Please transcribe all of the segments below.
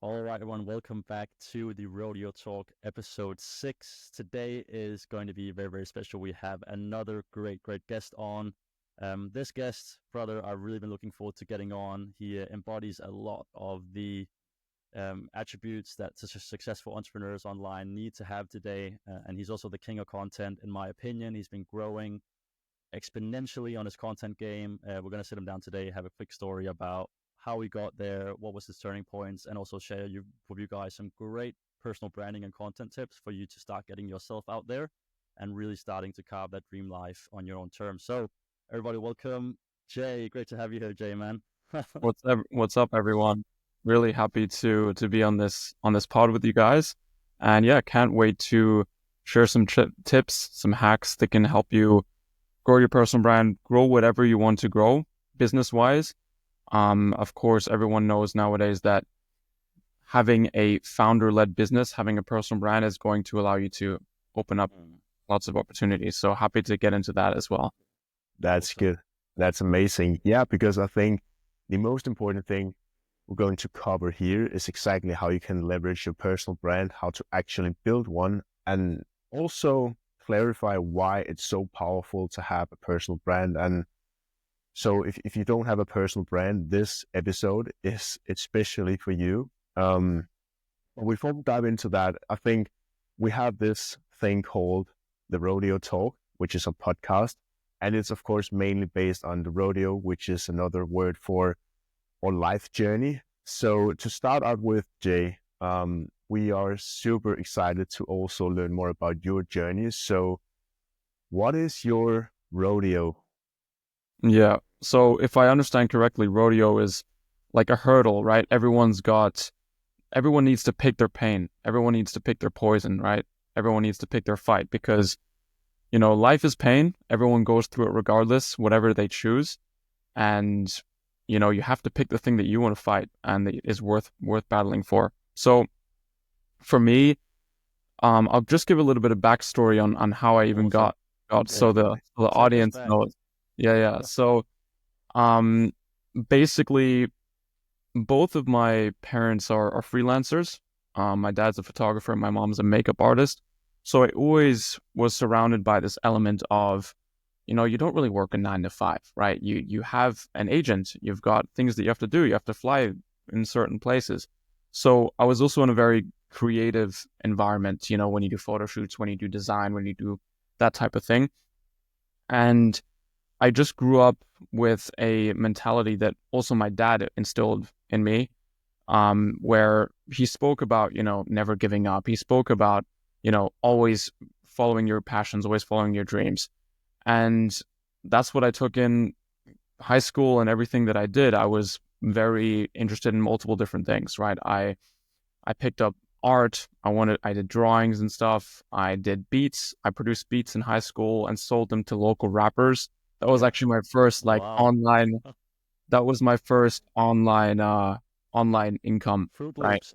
All right, everyone, welcome back to the Rodeo Talk episode 6. Today is going to be very, very special. We have another great guest on. This guest, brother, I've really been looking forward to getting on. He embodies a lot of the attributes that successful entrepreneurs online need to have today. And he's also the king of content, in my opinion. He's been growing exponentially on his content game. We're going to sit him down today, have a quick story about how he got there, what was his turning points, and also share with you guys some great personal branding and content tips for you to start getting yourself out there and really starting to carve that dream life on your own terms. So, everybody, welcome, Jay. Great to have you here, Jay, man. What's up, everyone? Really happy to be on this pod with you guys, and yeah, can't wait to share some tips, some hacks that can help you grow your personal brand, grow whatever you want to grow business wise. Of course, everyone knows nowadays that having a founder-led business, having a personal brand, is going to allow you to open up lots of opportunities. So happy to get into that as well. That's Awesome. good. That's amazing. Yeah, because I think the most important thing we're going to cover here is exactly how you can leverage your personal brand, how to actually build one, and also clarify why it's so powerful to have a personal brand. And so if you don't have a personal brand, this episode is especially for you. But before we dive into that, I think we have this thing called the Rodeo Talk, which is a podcast. And it's, of course, mainly based on the rodeo, which is another word for our life journey. So to start out with, Jay, we are super excited to also learn more about your journey. So what is your rodeo? Yeah. So if I understand correctly, rodeo is like a hurdle, right? Everyone needs to pick their pain. Everyone needs to pick their poison, right? Everyone needs to pick their fight because, life is pain. Everyone goes through it regardless, whatever they choose. And, you have to pick the thing that you want to fight and that is worth battling for. So for me, I'll just give a little bit of backstory on how I even Awesome. got so the Take us audience back. knows. Yeah. So um basically both of my parents are freelancers. My dad's a photographer, my mom's a makeup artist. So I always was surrounded by this element of, you don't really work a 9 to 5, right? You have an agent, you've got things that you have to do, you have to fly in certain places. So I was also in a very creative environment, when you do photo shoots, when you do design, when you do that type of thing. And I just grew up with a mentality that also my dad instilled in me, where he spoke about, never giving up. He spoke about, always following your passions, always following your dreams. And that's what I took in high school and everything that I did. I was very interested in multiple different things, right? I picked up art. I did drawings and stuff. I did beats. I produced beats in high school and sold them to local rappers. That was actually my first Wow. that was my first online income, Fruit right? Loops.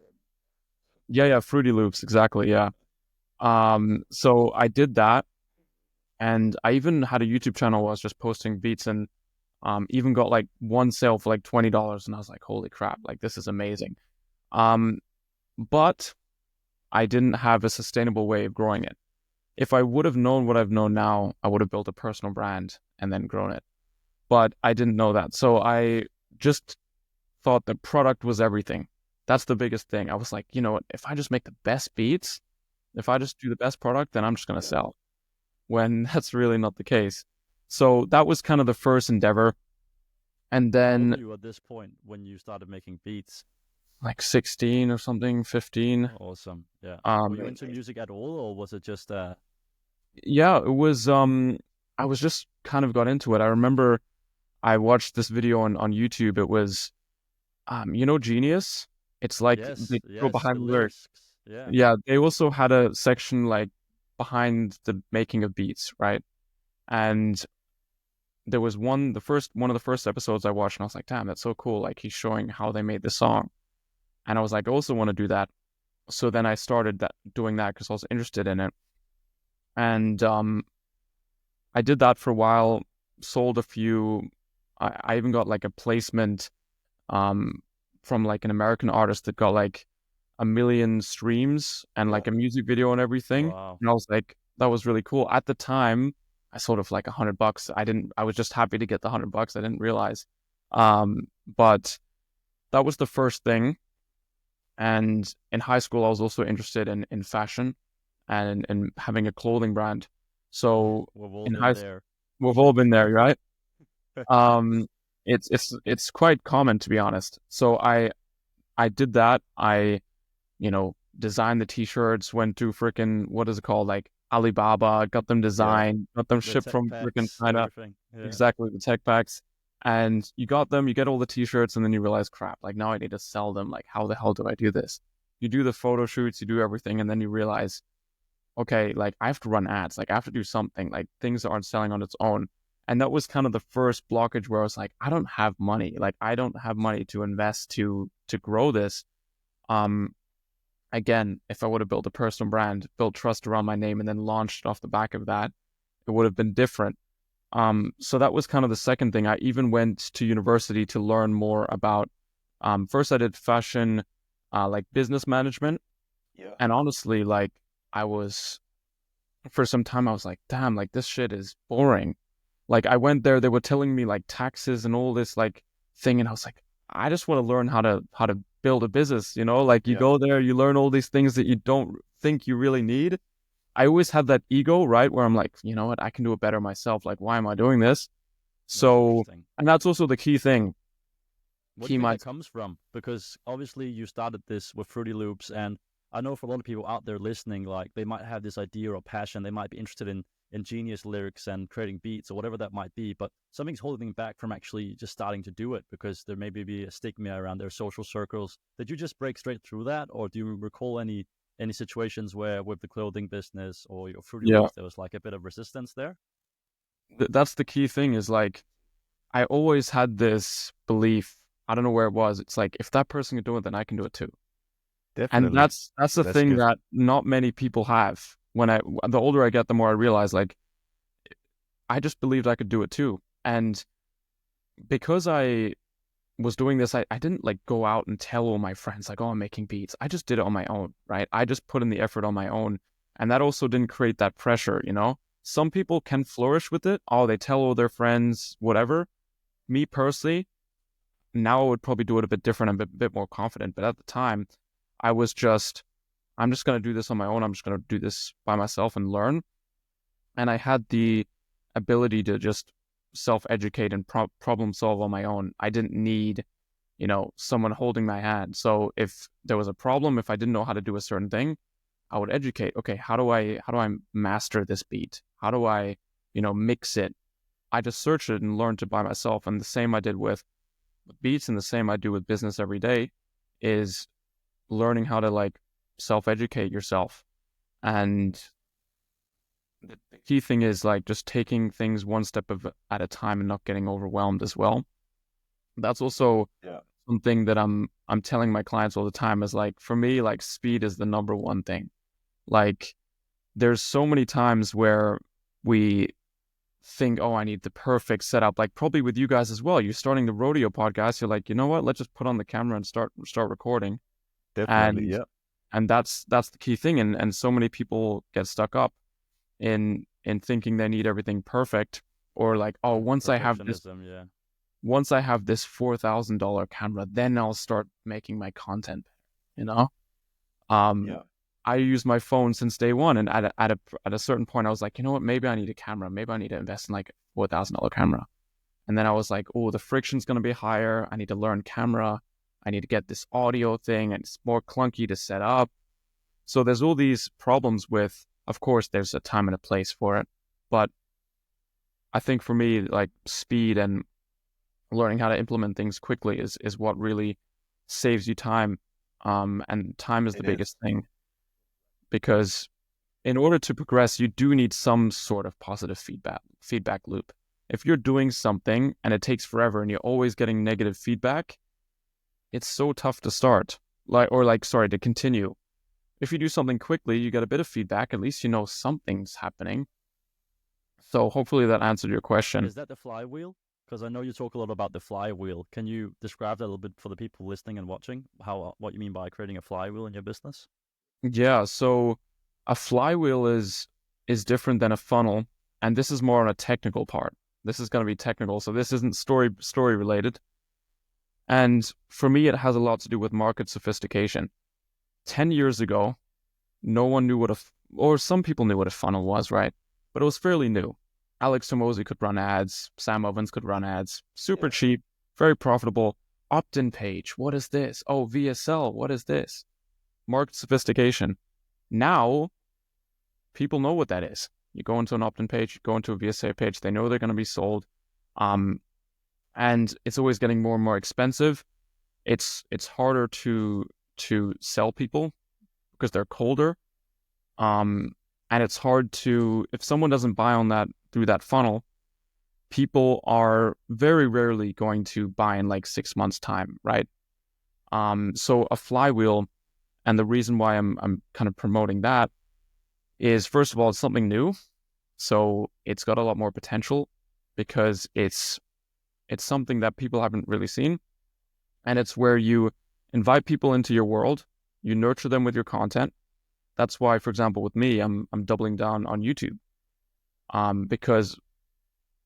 Yeah, Fruity Loops, exactly, yeah. So I did that, and I even had a YouTube channel where I was just posting beats, and even got like one sale for like $20, and I was like, holy crap, like this is amazing. Um, but I didn't have a sustainable way of growing it. If I would have known what I've known now, I would have built a personal brand and then grown it. But I didn't know that. So I just thought the product was everything. That's the biggest thing. I was like, if I just make the best beats, if I just do the best product, then I'm just going to sell. When that's really not the case. So that was kind of the first endeavor. And How old were then you at this point when you started making beats? like 16 or something, 15. Awesome. Yeah. Were Um, you into music at all, or was it just yeah, it was, I was just kind of got into it. I remember I watched this video on YouTube. It was, Genius. It's like yes, they go yes, the behind the lyrics. lyrics. Yeah. Yeah, they also had a section like behind the making of beats, right? And there was one of the first episodes I watched, and I was like, damn, that's so cool. Like he's showing how they made the song. And I was like, I also want to do that. So then I started doing that because I was interested in it. And I did that for a while, sold a few. I even got like a placement um, from like an American artist that got like 1 million streams and like a music video and everything. Wow. And I was like, that was really cool. At the time, I sold it for like $100. I was just happy to get the $100. I didn't realize. But that was the first thing. And in high school, I was also interested in fashion and having a clothing brand. So We've all in been there. we've all been there, right? It's quite common, to be honest. So I did that. I, designed the t-shirts, went to freaking, what is it called? Like Alibaba, got them designed, got them The shipped tech from freaking packs, China. everything. Yeah. Exactly, the tech packs. And you got them, you get all the t-shirts, and then you realize, crap, like now I need to sell them. Like, how the hell do I do this? You do the photo shoots, you do everything, and then you realize, okay, like I have to run ads, like I have to do something, like things aren't selling on its own. And that was kind of the first blockage where I was like, I don't have money. Like I don't have money to invest to grow this. Again, if I would have built a personal brand, built trust around my name, and then launched off the back of that, it would have been different. So that was kind of the second thing. I even went to university to learn more about, first I did fashion, like business management. Yeah. And honestly, like for some time, I was like, damn, like this shit is boring. Like I went there, they were telling me like taxes and all this like thing. And I was like, I just want to learn how to build a business, like you go there, you learn all these things that you don't think you really need. I always had that ego, right? Where I'm like, you know what, I can do it better myself. Like, why am I doing this? So, and that's also the key thing. What do you think that comes from? Because obviously you started this with Fruity Loops, and I know for a lot of people out there listening, like they might have this idea or passion, they might be interested in ingenious lyrics and creating beats or whatever that might be, but something's holding them back from actually just starting to do it because there may be a stigma around their social circles. Did you just break straight through that, or do you recall any situations where with the clothing business or your Fruity Loops there was like a bit of resistance there? That's the key thing, is like I always had this belief, I don't know where it was, it's like if that person can do it, then I can do it too. Definitely. And that's the thing that not many people have. The older I get, the more I realize, like, I just believed I could do it too. And because I was doing this, I didn't like go out and tell all my friends like, oh, I'm making beats. I just did it on my own, right? I just put in the effort on my own. And that also didn't create that pressure, Some people can flourish with it. Oh, they tell all their friends, whatever. Me personally, now I would probably do it a bit different and a bit more confident. But at the time, I was I'm just going to do this on my own. I'm just going to do this by myself and learn. And I had the ability to just self-educate and problem solve on my own. I didn't need, someone holding my hand. So if there was a problem, if I didn't know how to do a certain thing, I would educate. Okay, how do I master this beat? How do I, mix it? I just searched it and learned it by myself. And the same I did with beats, and the same I do with business every day, is learning how to like self-educate yourself. And the key thing is like just taking things one step at a time and not getting overwhelmed as well. That's also something that I'm telling my clients all the time, is like, for me, like speed is the number one thing. Like there's so many times where we think, oh, I need the perfect setup. Like probably with you guys as well. You're starting the Rodeo podcast. You're like, you know what? Let's just put on the camera and start recording. Definitely, And that's the key thing. And so many people get stuck up in thinking they need everything perfect, or like, oh, once I have this $4,000 camera, then I'll start making my content. I use my phone since day one, and at a certain point, I was like, you know what? Maybe I need a camera. Maybe I need to invest in like a $4,000 camera. And then I was like, oh, the friction's going to be higher. I need to learn camera. I need to get this audio thing, and it's more clunky to set up. So there's all these problems with, of course, there's a time and a place for it. But I think for me, like speed and learning how to implement things quickly is what really saves you time. And time is the biggest thing, because in order to progress, you do need some sort of positive feedback loop. If you're doing something and it takes forever and you're always getting negative feedback, it's so tough to start, to continue. If you do something quickly, you get a bit of feedback. At least you know something's happening. So hopefully that answered your question. Is that the flywheel? Because I know you talk a lot about the flywheel. Can you describe that a little bit for the people listening and watching? What you mean by creating a flywheel in your business? Yeah, so a flywheel is different than a funnel, and this is more on a technical part. This is going to be technical, so this isn't story related. And for me, it has a lot to do with market sophistication. 10 years ago, no one knew or some people knew what a funnel was, right? But it was fairly new. Alex Hormozi could run ads. Sam Ovens could run ads. Super cheap, very profitable. Opt-in page. What is this? Oh, VSL. What is this? Market sophistication. Now, people know what that is. You go into an opt-in page, you go into a VSA page, they know they're going to be sold. And it's always getting more and more expensive. It's harder to sell people because they're colder. And it's hard to, if someone doesn't buy on that through that funnel, people are very rarely going to buy in like 6 months' time, right? So a flywheel, and the reason why I'm kind of promoting that is, first of all, it's something new. So it's got a lot more potential because it's something that people haven't really seen. And it's where you invite people into your world, you nurture them with your content. That's why, for example, with me, I'm doubling down on YouTube. Because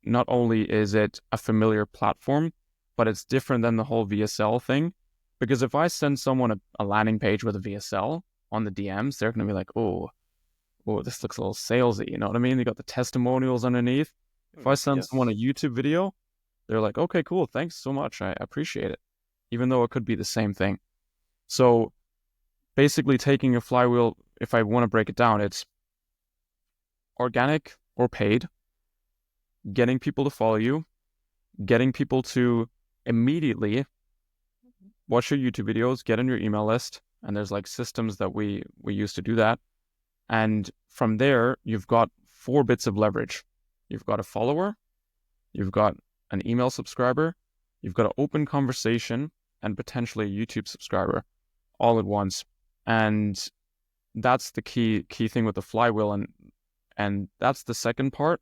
not only is it a familiar platform, but it's different than the whole VSL thing. Because if I send someone a landing page with a VSL on the DMs, they're going to be like, oh, this looks a little salesy. You know what I mean? They got the testimonials underneath. If I send someone a YouTube video, they're like, okay, cool. Thanks so much. I appreciate it. Even though it could be the same thing. So basically taking a flywheel, if I want to break it down, it's organic or paid, getting people to follow you, getting people to immediately watch your YouTube videos, get on your email list, and there's like systems that we use to do that. And from there, you've got 4 bits of leverage. You've got a follower, you've got an email subscriber, you've got an open conversation, and potentially a YouTube subscriber all at once. And that's the key thing with the flywheel, and that's the second part.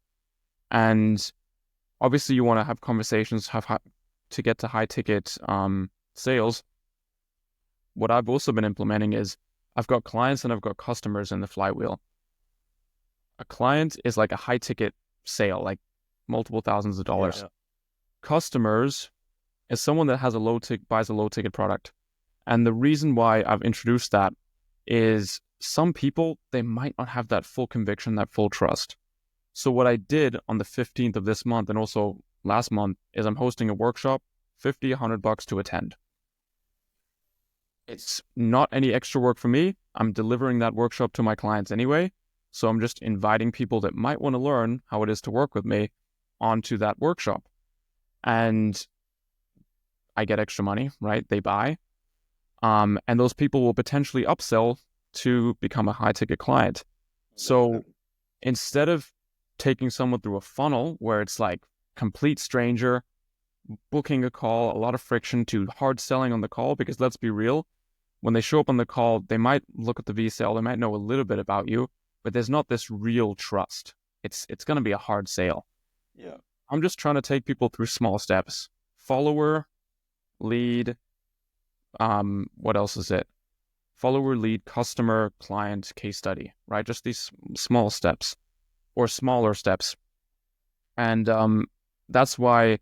And obviously you want to have conversations, to get to high ticket sales. What I've also been implementing is I've got clients and I've got customers in the flywheel. A client is like a high ticket sale, like multiple thousands of dollars. Yeah. Customers is someone that has buys a low ticket product. And the reason why I've introduced that is some people, they might not have that full conviction, that full trust. So what I did on the 15th of this month and also last month is I'm hosting a workshop, $50, $100 to attend. It's not any extra work for me. I'm delivering that workshop to my clients anyway. So I'm just inviting people that might want to learn how it is to work with me onto that workshop. And I get extra money, right? They buy. And those people will potentially upsell to become a high ticket client. So instead of taking someone through a funnel where it's like complete stranger, booking a call, a lot of friction, to hard selling on the call, because let's be real, when they show up on the call, they might look at the VSL, they might know a little bit about you, but there's not this real trust. It's going to be a hard sale. Yeah. I'm just trying to take people through small steps. Follower, lead, what else is it? Follower, lead, customer, client, case study, right? Just these small steps or smaller steps. And that's why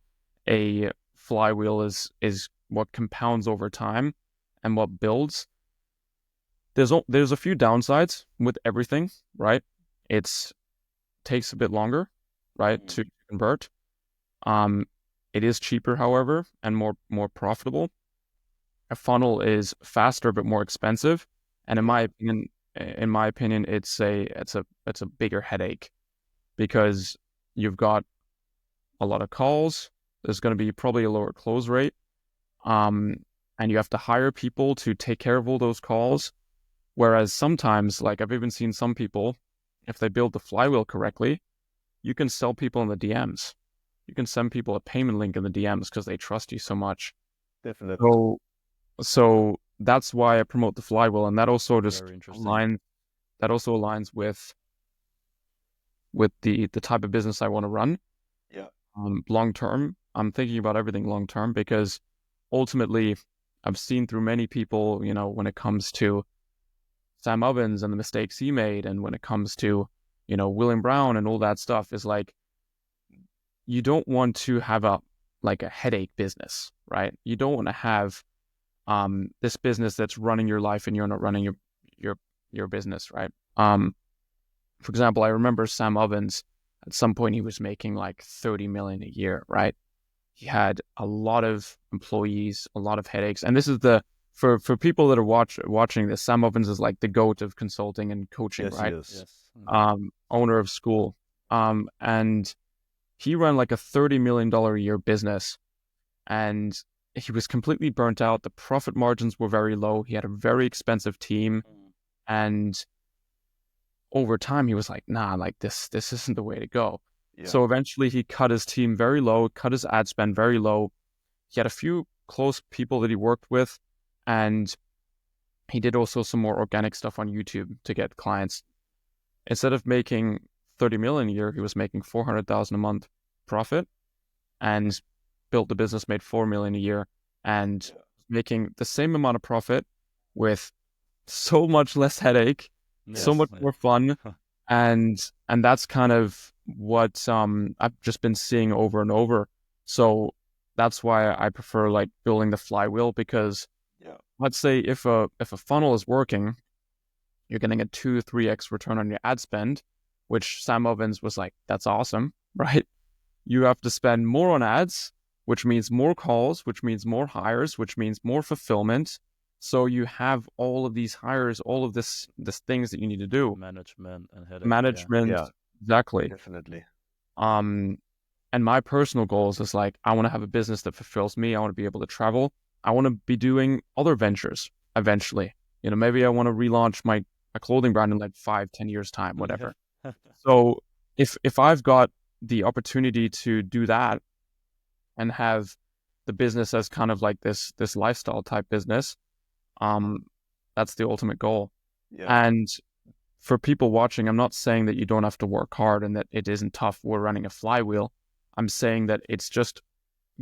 a flywheel is what compounds over time and what builds. There's a few downsides with everything, right? It takes a bit longer, right, to convert. It is cheaper, however, and more profitable. A funnel is faster but more expensive, and in my opinion, it's a bigger headache because you've got a lot of calls. There's going to be probably a lower close rate, and you have to hire people to take care of all those calls. Whereas sometimes, like I've even seen some people, if they build the flywheel correctly, you can sell people in the DMs. You can send people a payment link in the DMs because they trust you so much. Definitely. So that's why I promote the flywheel, and that also just aligns with the type of business I want to run. Yeah. Long term, I'm thinking about everything long term, because ultimately I've seen through many people, when it comes to Sam Ovens and the mistakes he made, and when it comes to, William Brown and all that stuff, is like, you don't want to have a headache business, right? You don't want to have this business that's running your life and you're not running your business, right? For example, I remember Sam Ovens, at some point he was making like 30 million a year, right? He had a lot of employees, a lot of headaches. And this is for people that are watching this, Sam Ovens is like the GOAT of consulting and coaching, Yes, right? yes. Owner of School. And he ran like a $30 million a year business, and he was completely burnt out. The profit margins were very low. He had a very expensive team. And over time, he was like, nah, like this isn't the way to go. Yeah. So eventually he cut his team very low, cut his ad spend very low. He had a few close people that he worked with, and he did also some more organic stuff on YouTube to get clients. Instead of making 30 million a year, he was making 400,000 a month profit, and built the business, made 4 million a year, and making the same amount of profit with so much less headache, so much more fun. And that's kind of what I've just been seeing over and over. So that's why I prefer like building the flywheel, because let's say if a funnel is working, you're getting a 2-3x return on your ad spend, which Sam Ovens was like, that's awesome, right? You have to spend more on ads, which means more calls, which means more hires, which means more fulfillment. So you have all of these hires, all of this things that you need to do. Management and headache. Management, Yeah. exactly. Definitely. And my personal goals is like, I want to have a business that fulfills me. I want to be able to travel. I want to be doing other ventures eventually. Maybe I want to relaunch my clothing brand in like 5-10 years time, whatever. So if I've got the opportunity to do that and have the business as kind of like this lifestyle type business, that's the ultimate goal. Yeah. And for people watching, I'm not saying that you don't have to work hard and that it isn't tough. We're running a flywheel. I'm saying that it's just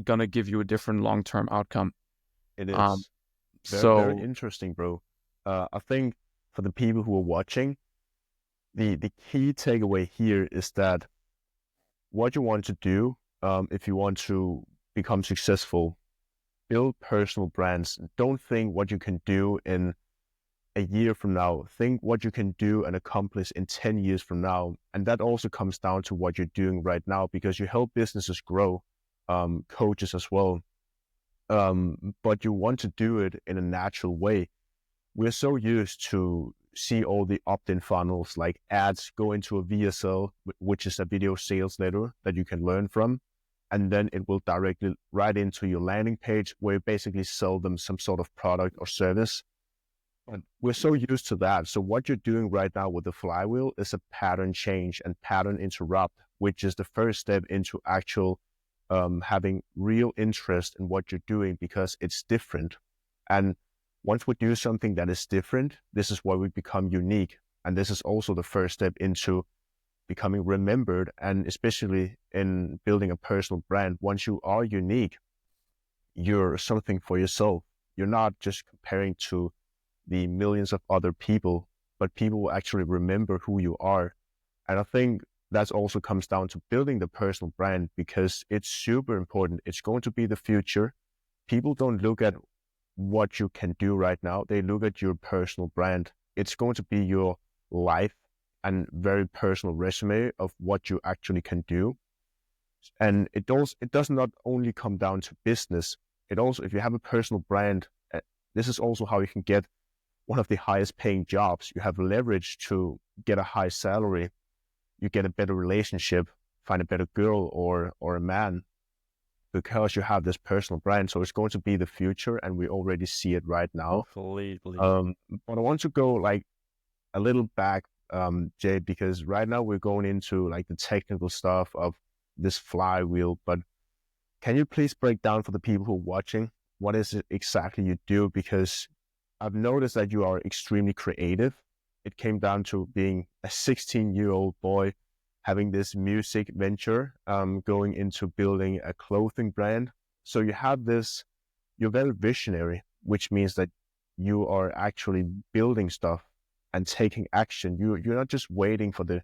gonna give you a different long-term outcome. It is. Very interesting, bro. I think for the people who are watching, the key takeaway here is that what you want to do, if you want to become successful, build personal brands. Don't think what you can do in a year from now. Think what you can do and accomplish in 10 years from now. And that also comes down to what you're doing right now, because you help businesses grow, coaches as well. But you want to do it in a natural way. We're so used to see all the opt-in funnels, like ads go into a VSL, which is a video sales letter that you can learn from. And then it will directly right into your landing page, where you basically sell them some sort of product or service. And we're so used to that. So what you're doing right now with the flywheel is a pattern change and pattern interrupt, which is the first step into actual having real interest in what you're doing, because it's different. And once we do something that is different, this is where we become unique. And this is also the first step into becoming remembered, and especially in building a personal brand. Once you are unique, you're something for yourself. You're not just comparing to the millions of other people, but people will actually remember who you are. And I think that also comes down to building the personal brand, because it's super important. It's going to be the future. People don't look at what you can do right now. They look at your personal brand. It's going to be your life and very personal resume of what you actually can do. And it does not only come down to business. It also, if you have a personal brand, this is also how you can get one of the highest paying jobs. You have leverage to get a high salary. You get a better relationship, find a better girl or a man, because you have this personal brand. So it's going to be the future, and we already see it right now. Completely. But I want to go like a little back, Jay, because right now we're going into like the technical stuff of this flywheel. But can you please break down for the people who are watching, what is it exactly you do? Because I've noticed that you are extremely creative. It came down to being a 16-year-old boy having this music venture, going into building a clothing brand. So you have this, you're very visionary, which means that you are actually building stuff and taking action. You're not just waiting for the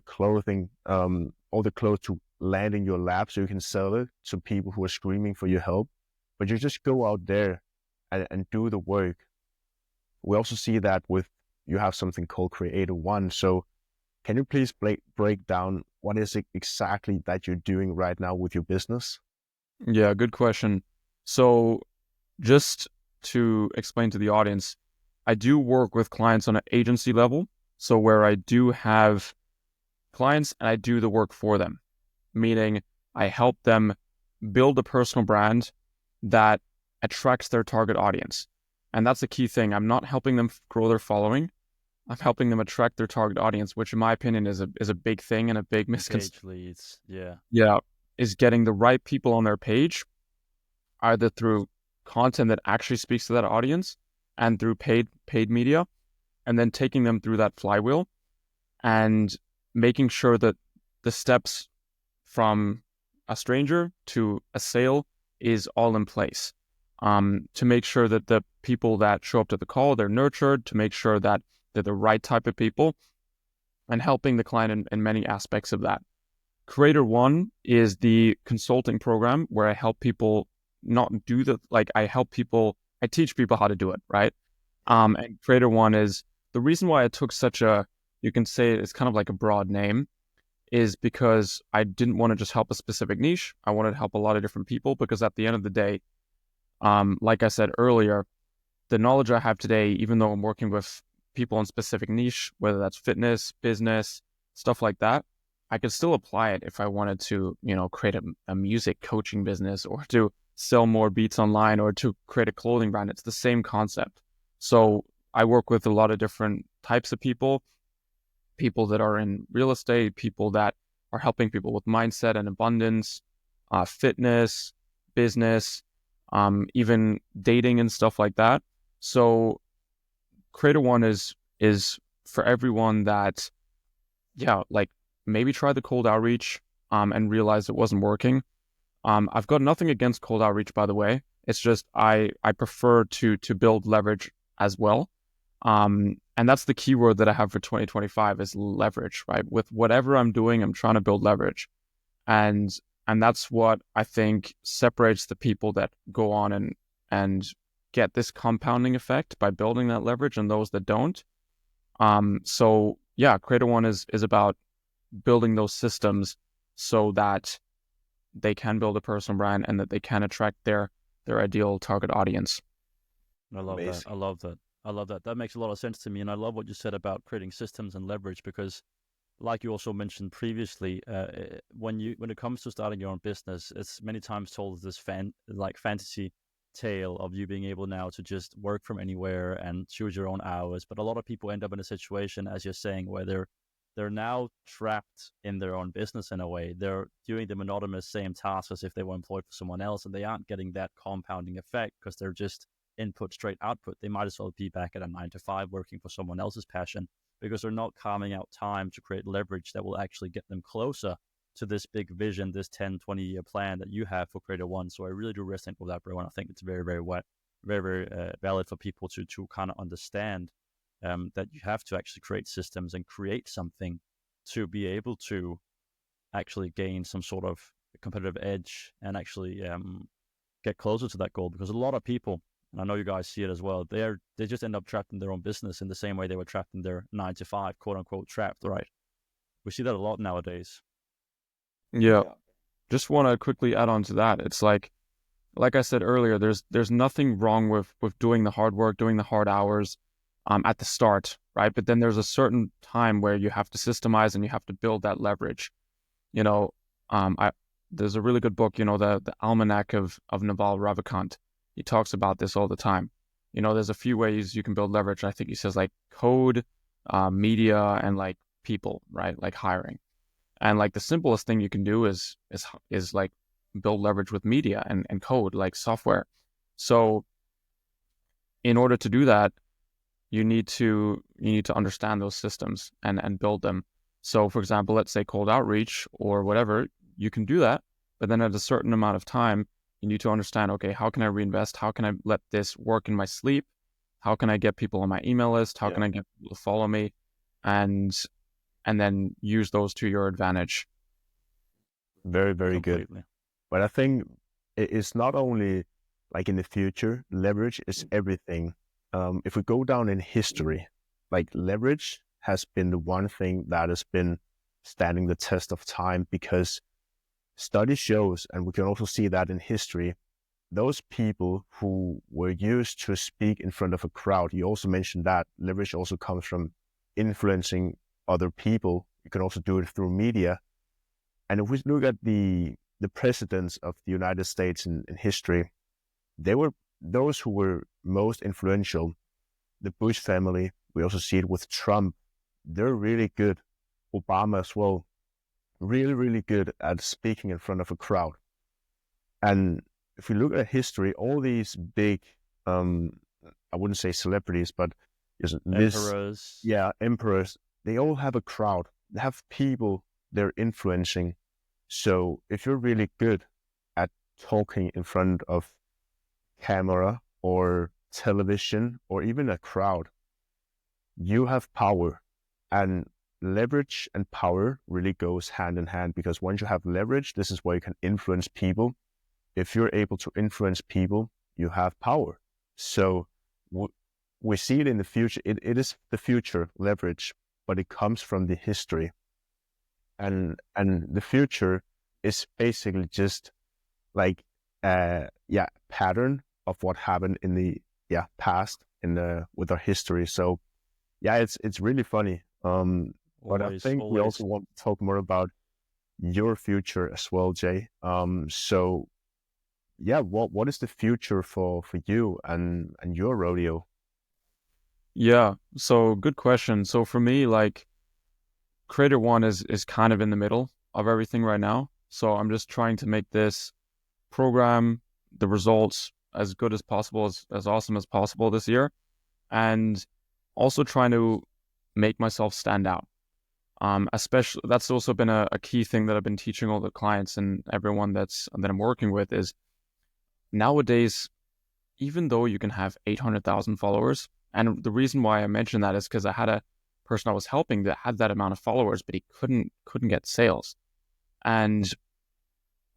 clothing, all the clothes to land in your lap so you can sell it to people who are screaming for your help, but you just go out there and do the work. We also see that you have something called Creator One. So can you please break down what is it exactly that you're doing right now with your business? Yeah, good question. So just to explain to the audience, I do work with clients on an agency level. So where I do have clients and I do the work for them, meaning I help them build a personal brand that attracts their target audience. And that's the key thing. I'm not helping them grow their following. I'm helping them attract their target audience, which in my opinion is a big thing and a big misconception. Page leads, yeah. Yeah, is getting the right people on their page, either through content that actually speaks to that audience and through paid media, and then taking them through that flywheel and making sure that the steps from a stranger to a sale is all in place. To make sure that the people that show up to the call, they're nurtured, to make sure that they're the right type of people, and helping the client in many aspects of that. Creator One is the consulting program where I help people not do I teach people how to do it, right? And Creator One is the reason why I took such you can say it's kind of like a broad name, is because I didn't want to just help a specific niche. I wanted to help a lot of different people, because at the end of the day, like I said earlier, the knowledge I have today, even though I'm working with people in specific niche, whether that's fitness, business, stuff like that, I could still apply it if I wanted to, create a music coaching business, or to sell more beats online, or to create a clothing brand. It's the same concept. So I work with a lot of different types of people that are in real estate, people that are helping people with mindset and abundance, fitness, business, even dating and stuff like that. So Creator One is for everyone that, maybe try the cold outreach and realize it wasn't working. I've got nothing against cold outreach, by the way. It's just I prefer to build leverage as well. And that's the keyword that I have for 2025 is leverage, right? With whatever I'm doing, I'm trying to build leverage. And that's what I think separates the people that go on and get this compounding effect by building that leverage, and those that don't. So yeah, Creator One is about building those systems so that they can build a personal brand and that they can attract their ideal target audience. I love that. I love that. I love that. That makes a lot of sense to me. And I love what you said about creating systems and leverage, because like you also mentioned previously, when it comes to starting your own business, it's many times told as this fantasy tale of you being able now to just work from anywhere and choose your own hours. But a lot of people end up in a situation, as you're saying, where they're now trapped in their own business in a way. They're doing the monotonous same tasks as if they were employed for someone else, and they aren't getting that compounding effect because they're just input straight output. They might as well be back at a 9 to 5 working for someone else's passion, because they're not carving out time to create leverage that will actually get them closer to this big vision, this 10-20 year plan that you have for Creator One. So I really do resonate with that, bro. And I think it's very, very valid for people to kind of understand that you have to actually create systems and create something to be able to actually gain some sort of competitive edge and actually get closer to that goal. Because a lot of people, and I know you guys see it as well, they just end up trapped in their own business in the same way they were trapped in their 9 to 5, quote unquote, trapped, right? We see that a lot nowadays. Yeah. Just want to quickly add on to that. It's like I said earlier, there's nothing wrong with doing the hard work, doing the hard hours at the start, right? But then there's a certain time where you have to systemize and you have to build that leverage. There's a really good book, the Almanac of Naval Ravikant. He talks about this all the time. There's a few ways you can build leverage. I think he says like code, media, and like people, right? Like hiring. And like the simplest thing you can do is like build leverage with media and code, like software. So in order to do that, you need to understand those systems and build them. So for example, let's say cold outreach or whatever, you can do that, but then at a certain amount of time, you need to understand, okay, how can I reinvest? How can I let this work in my sleep? How can I get people on my email list? How can I get people to follow me? And then use those to your advantage. Very, very good. Completely. But I think it's not only like in the future, leverage is everything. If we go down in history, like leverage has been the one thing that has been standing the test of time, because study shows, and we can also see that in history, those people who were used to speak in front of a crowd, you also mentioned that leverage also comes from influencing other people. You can also do it through media. And if we look at the presidents of the United States in history, they were those who were most influential. The Bush family, we also see it with Trump. They're really good. Obama as well, really, really good at speaking in front of a crowd. And if we look at history, all these big, I wouldn't say celebrities, but Emperors. emperors, they all have a crowd. They have people they're influencing. So if you're really good at talking in front of camera or television or even a crowd, you have power. And leverage and power really goes hand in hand, because once you have leverage, this is where you can influence people. If you're able to influence people, you have power. So we see it in the future. It is the future, leverage, but it comes from the history. And the future is basically just like pattern of what happened in the past with our history. So it's really funny. But I think we also want to talk more about your future as well, Jay. So what is the future for you and your rodeo? Yeah, so good question. So for me, like Creator One is kind of in the middle of everything right now. So I'm just trying to make this program, the results as good as possible, as awesome as possible this year, and also trying to make myself stand out. Especially that's also been a key thing that I've been teaching all the clients and everyone that I'm working with is nowadays, even though you can have 800,000 followers, and the reason why I mentioned that is because I had a person I was helping that had that amount of followers, but he couldn't get sales. And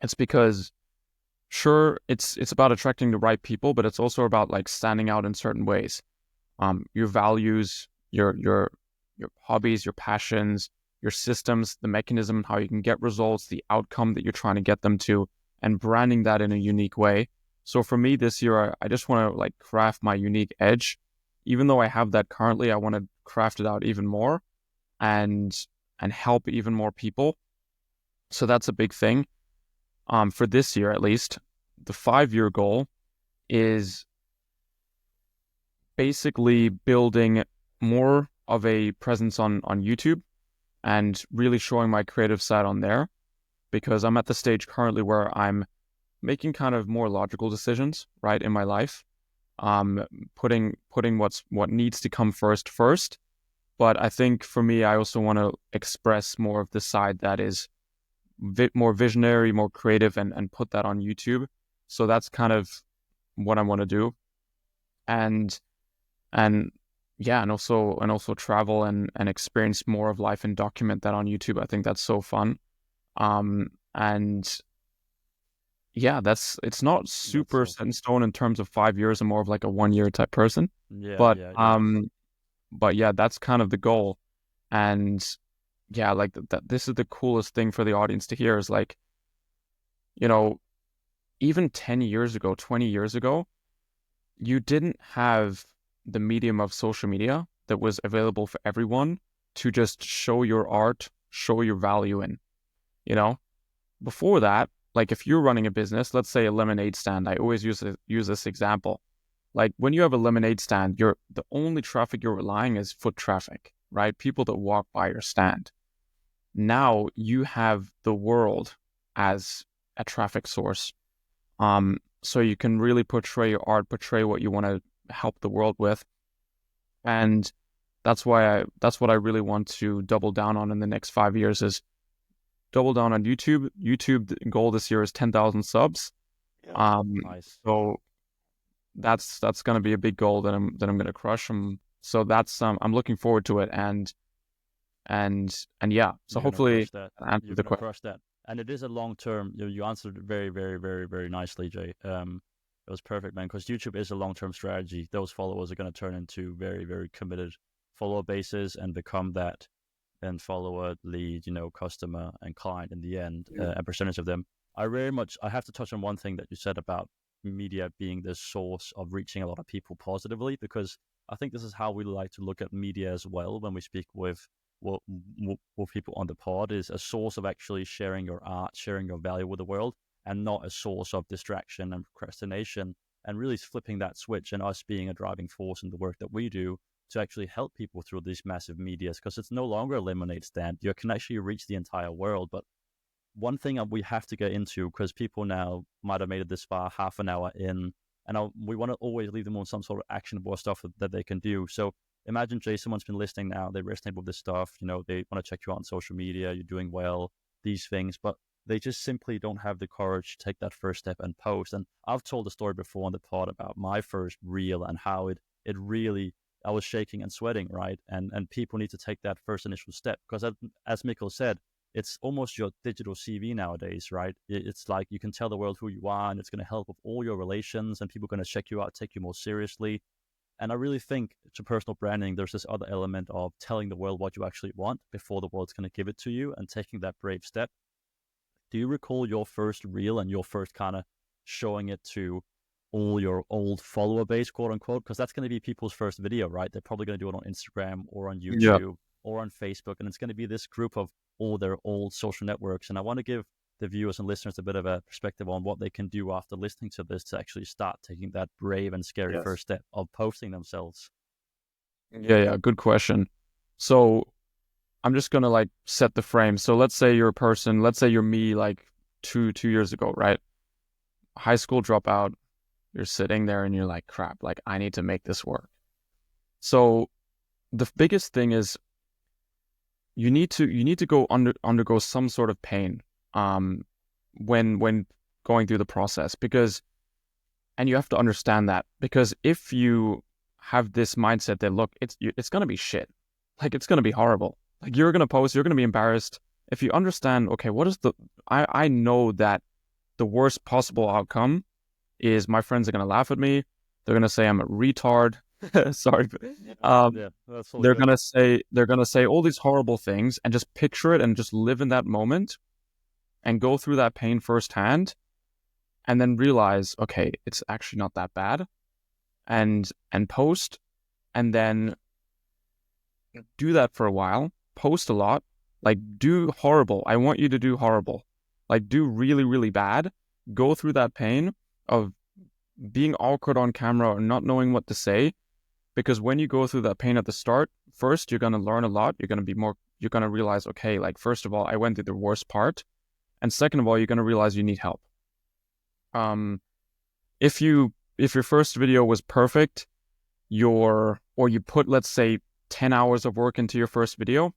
it's because sure, it's about attracting the right people, but it's also about like standing out in certain ways. Your values, your hobbies, your passions, your systems, the mechanism, how you can get results, the outcome that you're trying to get them to, and branding that in a unique way. So for me this year, I just want to like craft my unique edge. Even though I have that currently, I want to craft it out even more and help even more people. So that's a big thing. For this year, at least, the 5-year goal is basically building more of a presence on YouTube and really showing my creative side on there, because I'm at the stage currently where I'm making kind of more logical decisions, right, in my life. Putting what needs to come first. But I think for me, I also want to express more of the side that is more visionary, more creative, and put that on YouTube. So that's kind of what I want to do. And also travel and experience more of life and document that on YouTube. I think that's so fun. And yeah, it's not super set in stone in terms of 5 years. I'm more of like a 1-year type person. But yeah, that's kind of the goal. And yeah, like that. This is the coolest thing for the audience to hear is like, even 10 years ago, 20 years ago, you didn't have the medium of social media that was available for everyone to just show your art, show your value in. Before that, like if you're running a business, let's say a lemonade stand, I always use this example. Like when you have a lemonade stand, the only traffic you're relying is foot traffic, right? People that walk by your stand. Now you have the world as a traffic source. So you can really portray your art, portray what you want to help the world with. And that's what I really want to double down on in the next 5 years, is double down on YouTube. The goal this year is 10,000 subs. Nice. So that's going to be a big goal that I'm going to crush. So that's I'm looking forward to it, and yeah. So You're gonna hopefully crush that. answer You're the gonna question. crush that. And it is a long term. You answered it very, very, very, very nicely, Jay. It was perfect, man. Because YouTube is a long term strategy. Those followers are gonna turn into very, very committed follower bases and become that then follower, lead, customer and client in the end, a percentage of them. I have to touch on one thing that you said about media being the source of reaching a lot of people positively, because I think this is how we like to look at media as well when we speak with people on the pod, is a source of actually sharing your art, sharing your value with the world, and not a source of distraction and procrastination, and really flipping that switch and us being a driving force in the work that we do to actually help people through these massive medias, because it's no longer a lemonade stand. You can actually reach the entire world. But one thing we have to get into, because people now might have made it this far, half an hour in, and we want to always leave them on some sort of actionable stuff that they can do. So imagine, Jay, someone's been listening now, they resonate with this stuff, they want to check you out on social media, you're doing well, these things, but they just simply don't have the courage to take that first step and post. And I've told the story before on the pod about my first reel and how it really, I was shaking and sweating, right? And people need to take that first initial step, because as Mikkel said, it's almost your digital CV nowadays, right? It's like you can tell the world who you are, and it's going to help with all your relations, and people are going to check you out, take you more seriously. And I really think to personal branding, there's this other element of telling the world what you actually want before the world's going to give it to you, and taking that brave step. Do you recall your first reel and your first kind of showing it to all your old follower base, quote unquote? Because that's going to be people's first video, right? They're probably going to do it on Instagram or on Yeah. YouTube or on Facebook. And it's going to be this group of all their old social networks. And I want to give the viewers and listeners a bit of a perspective on what they can do after listening to this to actually start taking that brave and scary first step of posting themselves. Yeah, good question. So I'm just gonna like set the frame. So let's say you're a person, let's say you're me like two years ago, right? High school dropout, you're sitting there and you're like, crap, like I need to make this work. So the biggest thing is you need to go undergo some sort of pain when going through the process, and you have to understand that, because if you have this mindset that, look, it's gonna be shit, like it's gonna be horrible, like you're gonna post, you're gonna be embarrassed. If you understand, okay, what is I know that the worst possible outcome is my friends are gonna laugh at me, they're gonna say I'm a retard. Sorry. Yeah, that's totally They're good. gonna say all these horrible things, and just picture it and just live in that moment and go through that pain firsthand, and then realize, okay, it's actually not that bad, and post, and then do that for a while, post a lot, like do horrible. I want you to do horrible, like do really, really bad, go through that pain of being awkward on camera or not knowing what to say. Because when you go through that pain at the start, first, you're going to learn a lot. You're going to realize, okay, like, first of all, I went through the worst part. And second of all, you're going to realize you need help. If your first video was perfect, or you put, let's say, 10 hours of work into your first video,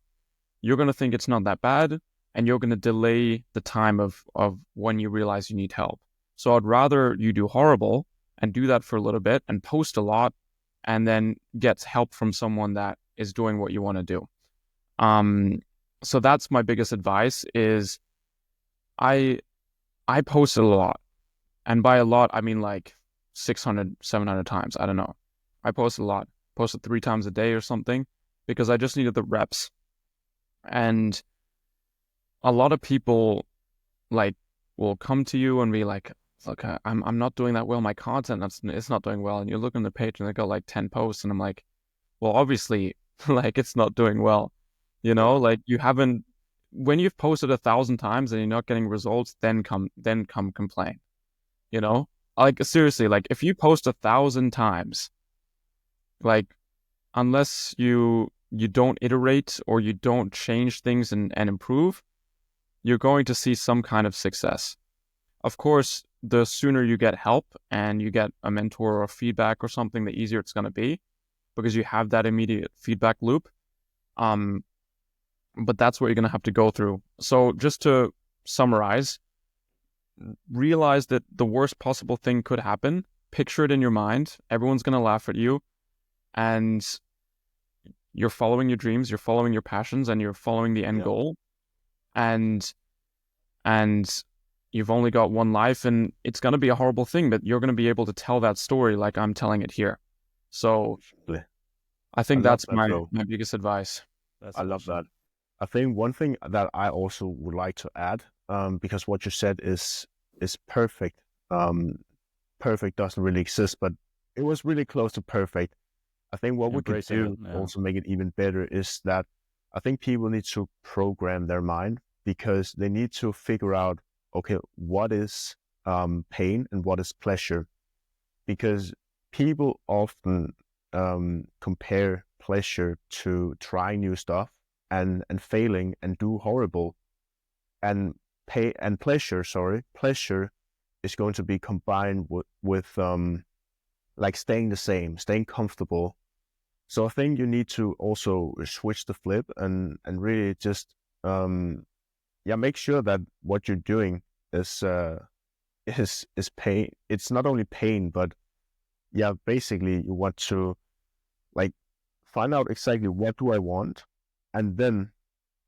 you're going to think it's not that bad, and you're going to delay the time of when you realize you need help. So I'd rather you do horrible and do that for a little bit and post a lot, and then get help from someone that is doing what you want to do. So that's my biggest advice is I posted a lot. And by a lot, I mean like 600, 700 times. I don't know. I posted a lot. Posted 3 times a day or something, because I just needed the reps. And a lot of people like will come to you and be like, look, I'm not doing that well. My content, it's not doing well. And you look on the page and they got like 10 posts. And I'm like, well, obviously, like it's not doing well. Like you haven't, when you've posted 1,000 times and you're not getting results, then come complain. Like seriously, like if you post 1,000 times, like unless you don't iterate or you don't change things and improve, you're going to see some kind of success. Of course, the sooner you get help and you get a mentor or feedback or something, the easier it's going to be. because you have that immediate feedback loop. But that's what you're going to have to go through. So just to summarize, realize that the worst possible thing could happen. Picture it in your mind. Everyone's going to laugh at you. And you're following your dreams, you're following your passions, and you're following the end goal. And you've only got one life, and it's going to be a horrible thing, but you're going to be able to tell that story like I'm telling it here. So I think that's my biggest advice. I love that. I think one thing that I also would like to add, because what you said is perfect. Perfect doesn't really exist, but it was really close to perfect. I think what we could do also make it even better is that I think people need to program their mind, because they need to figure out, okay, what is pain and what is pleasure? Because people often compare pleasure to trying new stuff and failing and do horrible, and pleasure is going to be combined with like staying the same, staying comfortable. So I think you need to also switch the flip and really just make sure that what you're doing is pain. It's not only pain, but basically you want to like find out exactly what do I want, and then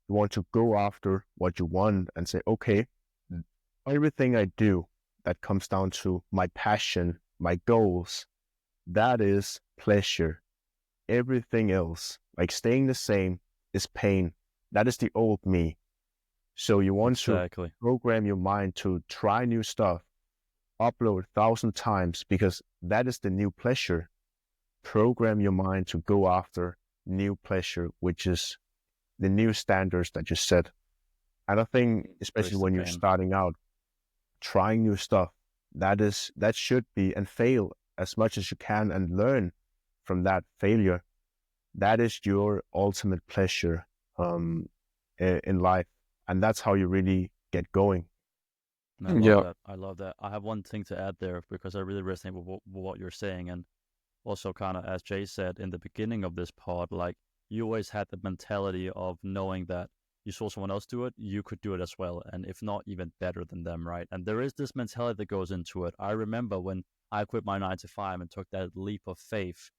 you want to go after what you want and say, okay, everything I do that comes down to my passion, my goals, that is pleasure. Everything else, like staying the same, is pain. That is the old me. So you want to program your mind to try new stuff, upload 1,000 times, because that is the new pleasure. Program your mind to go after new pleasure, which is the new standards that you set. And I think, especially when you're starting out, trying new stuff, that should be, and fail as much as you can and learn from that failure. That is your ultimate pleasure in life, and that's how you really get going. I love that. I love that. I have one thing to add there, because I really resonate with what you're saying, and also kind of, as Jay said in the beginning of this pod, like you always had the mentality of knowing that you saw someone else do it, you could do it as well, and if not, even better than them, right? And there is this mentality that goes into it. I remember when I quit my 9 to 5 and took that leap of faith,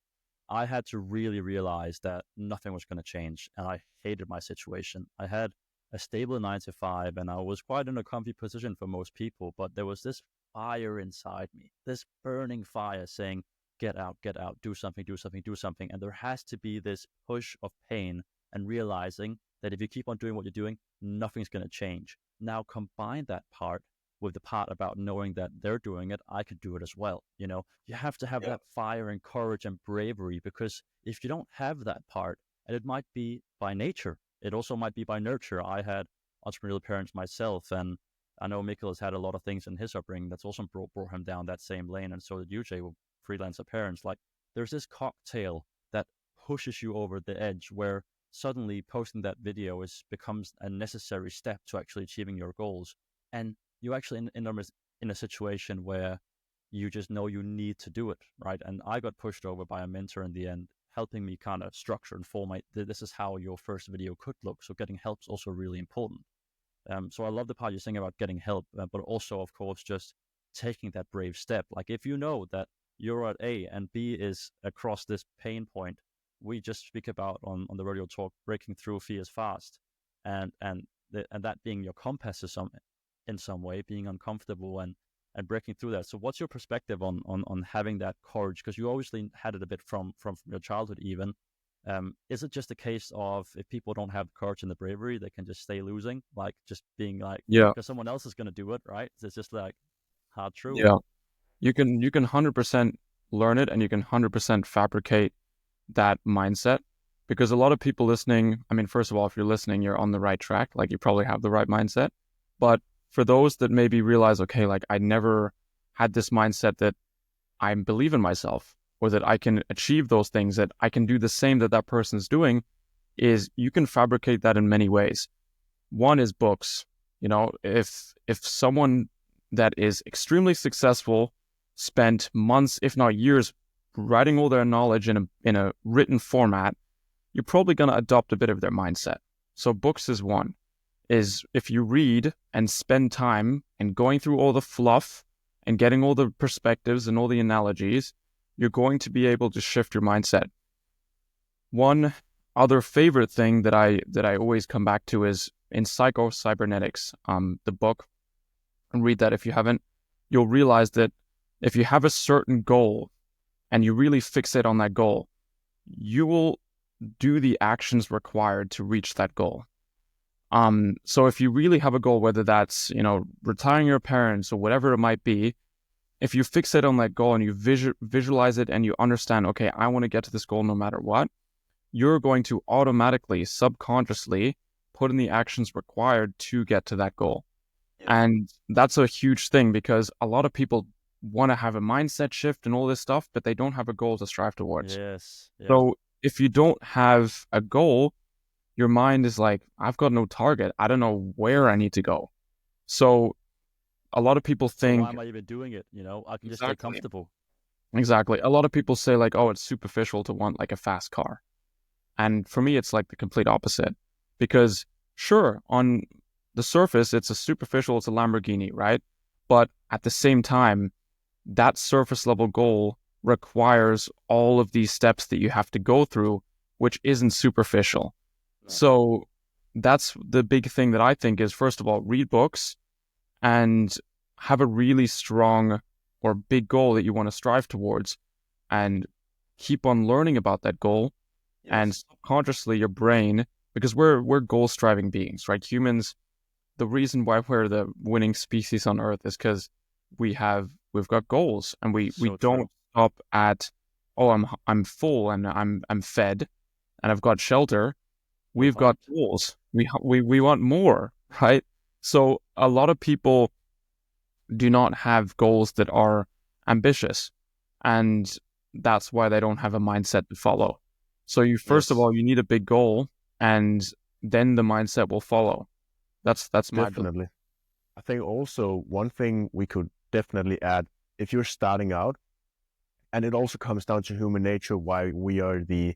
I had to really realize that nothing was going to change, and I hated my situation. I had a stable 9 to 5, and I was quite in a comfy position for most people, but there was this fire inside me, this burning fire saying, get out, do something. And there has to be this push of pain and realizing that if you keep on doing what you're doing, nothing's going to change. Now combine that part with the part about knowing that they're doing it, I could do it as well. You know, you have to have that fire and courage and bravery, because if you don't have that part, and it might be by nature, it also might be by nurture. I had entrepreneurial parents myself, and I know Mikkel has had a lot of things in his upbringing that's also brought him down that same lane, and so did you, Jay, with freelancer parents. Like, there's this cocktail that pushes you over the edge, where suddenly posting that video becomes a necessary step to actually achieving your goals. And you actually end up in a situation where you just know you need to do it, right? And I got pushed over by a mentor in the end, helping me kind of structure and format, this is how your first video could look. So getting help is also really important. So I love the part you're saying about getting help, but also, of course, just taking that brave step. Like, if you know that you're at A and B is across this pain point, we just speak about on the Rodeo Talk, breaking through fears fast, and that being your compass in some way, being uncomfortable and breaking through that. So what's your perspective on having that courage? Because you obviously had it a bit from your childhood even. Is it just a case of, if people don't have the courage and the bravery, they can just stay losing, like just being like, because someone else is going to do it, right? So it's just like, how true? Yeah, you can 100% learn it, and you can 100% fabricate that mindset, because a lot of people listening, I mean, first of all, if you're listening, you're on the right track, like you probably have the right mindset. But for those that maybe realize, okay, like I never had this mindset that I believe in myself, or that I can achieve those things, that I can do the same that person's doing, is you can fabricate that in many ways. One is books. You know, if someone that is extremely successful spent months, if not years, writing all their knowledge in a written format, you're probably going to adopt a bit of their mindset. So books is one. Is if you read and spend time and going through all the fluff and getting all the perspectives and all the analogies, you're going to be able to shift your mindset. One other favorite thing that I always come back to is in Psycho-Cybernetics, the book, and read that if you haven't. You'll realize that if you have a certain goal and you really fixate on that goal, you will do the actions required to reach that goal. So if you really have a goal, whether that's, retiring your parents or whatever it might be, if you fixate on that goal and you visualize it and you understand, okay, I want to get to this goal no matter what, you're going to automatically, subconsciously put in the actions required to get to that goal. Yeah. And that's a huge thing because a lot of people want to have a mindset shift and all this stuff, but they don't have a goal to strive towards. Yes. Yeah. So if you don't have a goal, your mind is like, I've got no target. I don't know where I need to go. So a lot of people think, why am I even doing it? I can just stay comfortable. Exactly. A lot of people say like, oh, it's superficial to want like a fast car. And for me, it's like the complete opposite. Because sure, on the surface, it's a Lamborghini, right? But at the same time, that surface level goal requires all of these steps that you have to go through, which isn't superficial. No. So that's the big thing that I think is, first of all, read books and have a really strong or big goal that you want to strive towards and keep on learning about that goal. Yes. And subconsciously your brain, because we're goal-striving beings, right? Humans, the reason why we're the winning species on Earth is because we've got goals, and we don't stop at, oh, I'm full and I'm fed and I've got shelter. We've got goals. We want more, right? So a lot of people do not have goals that are ambitious, and that's why they don't have a mindset to follow. So you first of all, you need a big goal, and then the mindset will follow. That's my definitely. I think also one thing we could definitely add, if you're starting out, and it also comes down to human nature, why we are the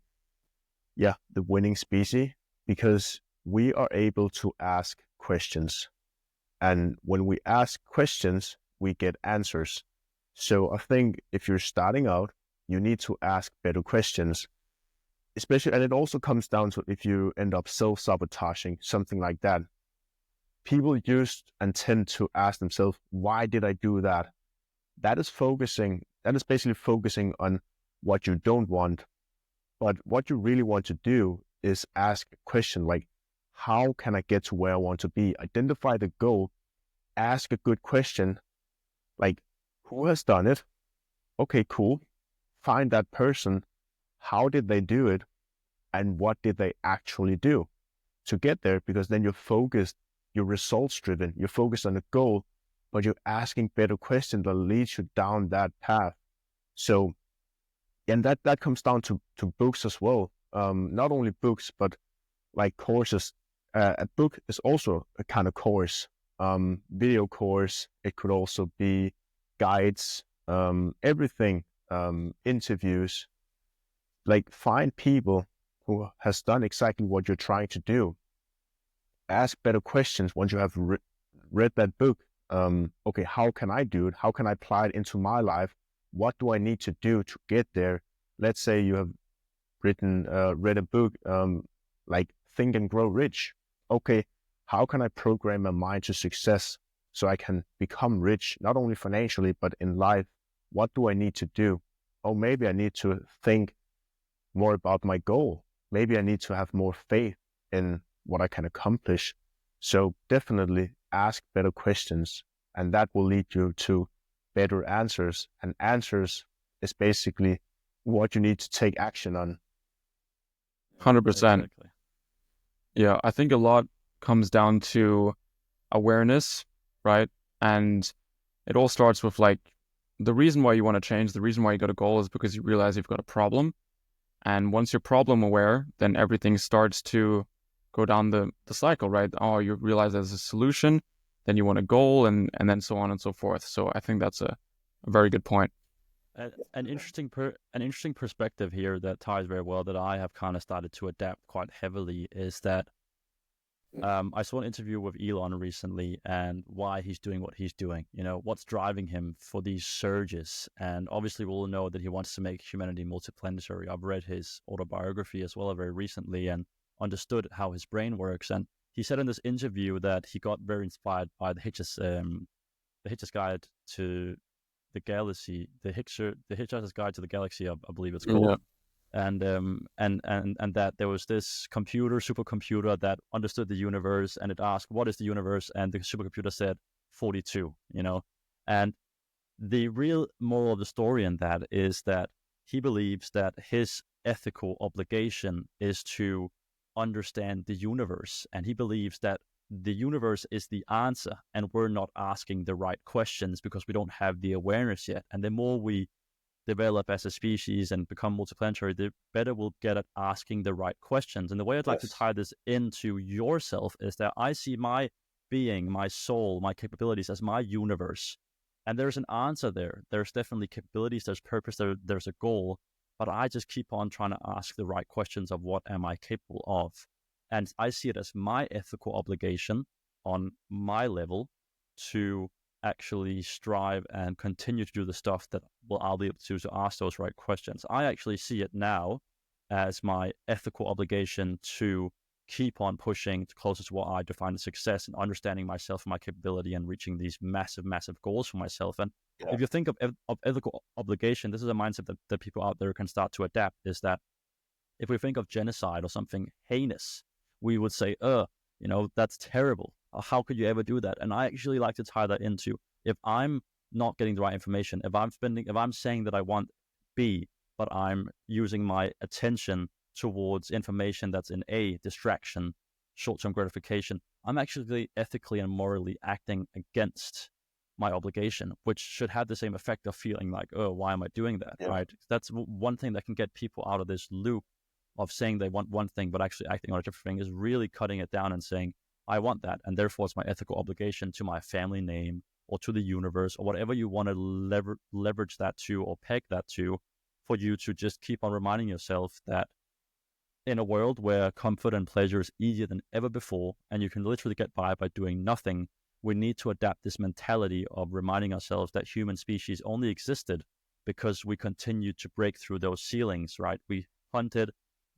winning species, because we are able to ask questions. And when we ask questions, we get answers. So I think if you're starting out, you need to ask better questions. Especially, and it also comes down to if you end up self-sabotaging, something like that. People used and tend to ask themselves, why did I do that? That is basically focusing on what you don't want. But what you really want to do is ask a question like, how can I get to where I want to be? Identify the goal, ask a good question, like, who has done it? Okay, cool. Find that person. How did they do it? And what did they actually do to get there? Because then you're focused, you're results driven, you're focused on the goal, but you're asking better questions that leads you down that path. So, and that comes down to books as well. Not only books, but like courses. A book is also a kind of course, video course. It could also be guides, everything, interviews. Like, find people who has done exactly what you're trying to do. Ask better questions once you have read that book. Okay, how can I do it? How can I apply it into my life? What do I need to do to get there? Let's say you have read a book like Think and Grow Rich. Okay, how can I program my mind to success so I can become rich, not only financially, but in life? What do I need to do? Oh, maybe I need to think more about my goal. Maybe I need to have more faith in what I can accomplish. So definitely ask better questions, and that will lead you to better answers. And answers is basically what you need to take action on. 100%. Exactly. Yeah, I think a lot comes down to awareness, right? And it all starts with like the reason why you want to change, the reason why you got a goal is because you realize you've got a problem. And once you're problem aware, then everything starts to go down the cycle, right? Oh, you realize there's a solution, then you want a goal, and then so on and so forth. So I think that's a very good point. An interesting perspective here that ties very well that I have kind of started to adapt quite heavily is that I saw an interview with Elon recently and why he's doing what he's doing. You know, what's driving him for these surges. And obviously, we all know that he wants to make humanity multiplanetary. I've read his autobiography as well very recently and understood how his brain works. And he said in this interview that he got very inspired by the Hitchhiker's Guide to the Galaxy, the Hitchhiker's Guide to the Galaxy, I believe it's called. Yeah. And that there was this supercomputer that understood the universe, and it asked, what is the universe? And the supercomputer said 42, and the real moral of the story in that is that he believes that his ethical obligation is to understand the universe, and he believes that the universe is the answer, and we're not asking the right questions because we don't have the awareness yet. And the more we develop as a species and become multiplanetary, the better we'll get at asking the right questions. And the way I'd like to tie this into yourself is that I see my being, my soul, my capabilities as my universe. And there's an answer there. There's definitely capabilities, there's purpose, there's a goal. But I just keep on trying to ask the right questions of what am I capable of. And I see it as my ethical obligation on my level to actually strive and continue to do the stuff that I'll be able to ask those right questions. I actually see it now as my ethical obligation to keep on pushing closer to what I define as success and understanding myself and my capability and reaching these massive, massive goals for myself. And if you think of ethical obligation, this is a mindset that people out there can start to adapt, is that if we think of genocide or something heinous, we would say, that's terrible. How could you ever do that? And I actually like to tie that into, if I'm not getting the right information, if I'm saying that I want B, but I'm using my attention towards information that's in A, distraction, short-term gratification, I'm actually ethically and morally acting against my obligation, which should have the same effect of feeling like, oh, why am I doing that, right? That's one thing that can get people out of this loop of saying they want one thing, but actually acting on a different thing, is really cutting it down and saying, I want that, and therefore it's my ethical obligation to my family name or to the universe or whatever you want to leverage that to or peg that to, for you to just keep on reminding yourself that in a world where comfort and pleasure is easier than ever before, and you can literally get by doing nothing, we need to adapt this mentality of reminding ourselves that human species only existed because we continued to break through those ceilings, right? We hunted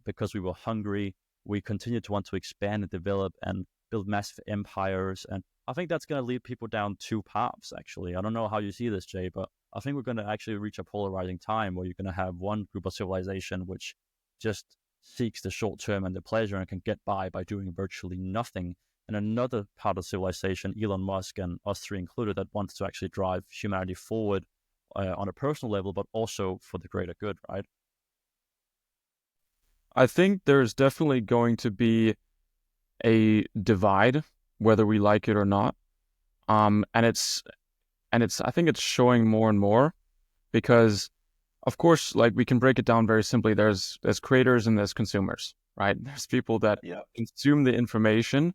because we were hungry. We continued to want to expand and develop and build massive empires. And I think that's going to lead people down two paths, actually. I don't know how you see this, Jay, but I think we're going to actually reach a polarizing time where you're going to have one group of civilization which just seeks the short term and the pleasure and can get by doing virtually nothing. And another part of civilization, Elon Musk and us three included, that wants to actually drive humanity forward on a personal level, but also for the greater good, right? I think there's definitely going to be a divide, whether we like it or not. And it's I think it's showing more and more, because of course, like, we can break it down very simply. There's creators and there's consumers, right? There's people that consume the information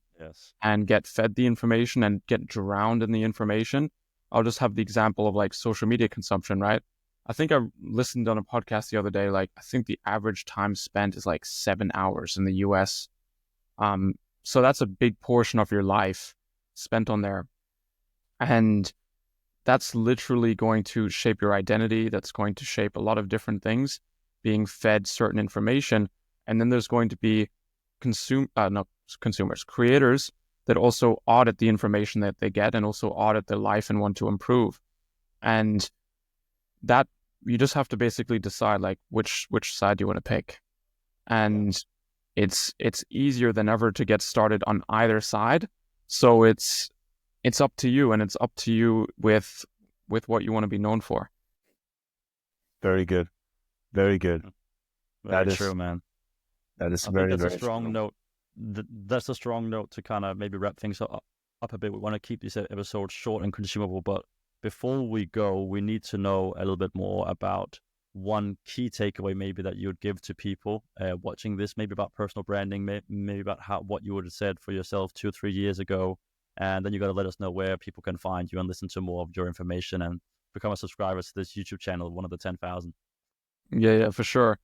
and get fed the information and get drowned in the information. I'll just have the example of like social media consumption, right? I think I listened on a podcast the other day, like, I think the average time spent is like 7 hours in the US. So that's a big portion of your life spent on there. And that's literally going to shape your identity. That's going to shape a lot of different things, being fed certain information. And then there's going to be creators that also audit the information that they get and also audit their life and want to improve. And that, you just have to basically decide like which side you want to pick. And it's easier than ever to get started on either side. So it's up to you, and it's up to you with what you want to be known for. Very good. Very good. That is true, man. That is very, very a strong true. Note. That's a strong note to kind of maybe wrap things up a bit. We want to keep these episodes short and consumable, but before we go, we need to know a little bit more about one key takeaway maybe that you would give to people watching this, maybe about personal branding, maybe about what you would have said for yourself 2 or 3 years ago. And then you got to let us know where people can find you and listen to more of your information and become a subscriber to this YouTube channel, one of the 10,000? Yeah, for sure.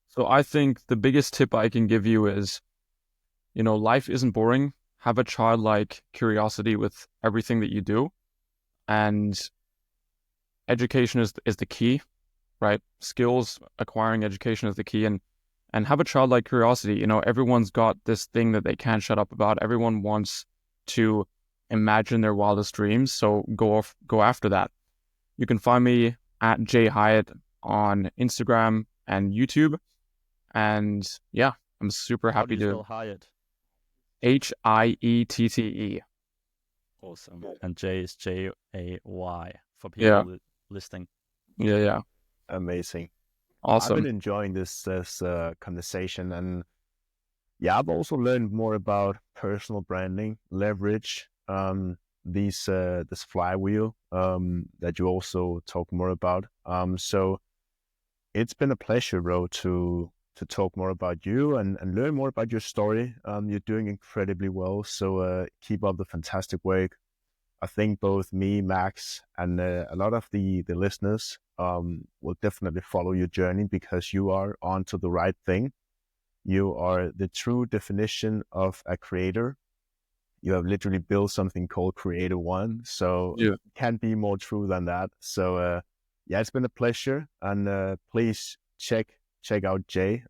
So I think the biggest tip I can give you is, life isn't boring. Have a childlike curiosity with everything that you do, and education is the key, right? Skills, acquiring education is the key, and have a childlike curiosity. Everyone's got this thing that they can't shut up about. Everyone wants to imagine their wildest dreams, so go after that. You can find me at Jay Hiette on Instagram and YouTube, and yeah, I'm super How do happy you to. spell Hiette? Hiette. Awesome. And Jay is Jay for Yeah. people listening. Yeah. Amazing. I've Awesome. been enjoying this conversation, and yeah, I've also learned more about personal branding, leverage, this flywheel that you also talk more about. So it's been a pleasure, bro, to talk more about you and learn more about your story. You're doing incredibly well, so keep up the fantastic work. I think both me, Max, and a lot of the listeners will definitely follow your journey, because you are onto the right thing. You are the true definition of a creator. You have literally built something called Creator One, so Yeah. can't be more true than that. So yeah, it's been a pleasure, and please check out Jay.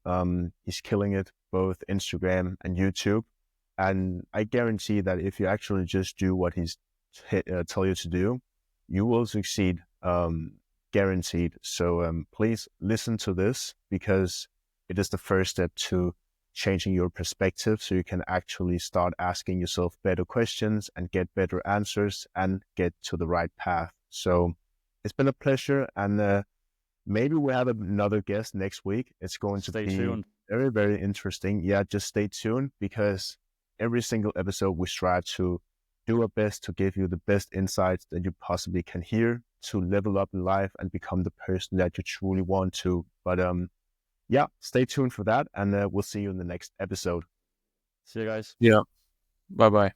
He's killing it, both Instagram and YouTube, and I guarantee that if you actually just do what he's tell you to do, you will succeed, guaranteed. So please listen to this, because it is the first step to changing your perspective, so you can actually start asking yourself better questions and get better answers and get to the right path. So it's been a pleasure, and maybe we have another guest next week. It's going to Stay be tuned. very, very interesting. Yeah, just stay tuned, because every single episode we strive to do our best to give you the best insights that you possibly can hear to level up in life and become the person that you truly want to. But yeah, stay tuned for that, and we'll see you in the next episode. See you guys. Yeah. Bye-bye.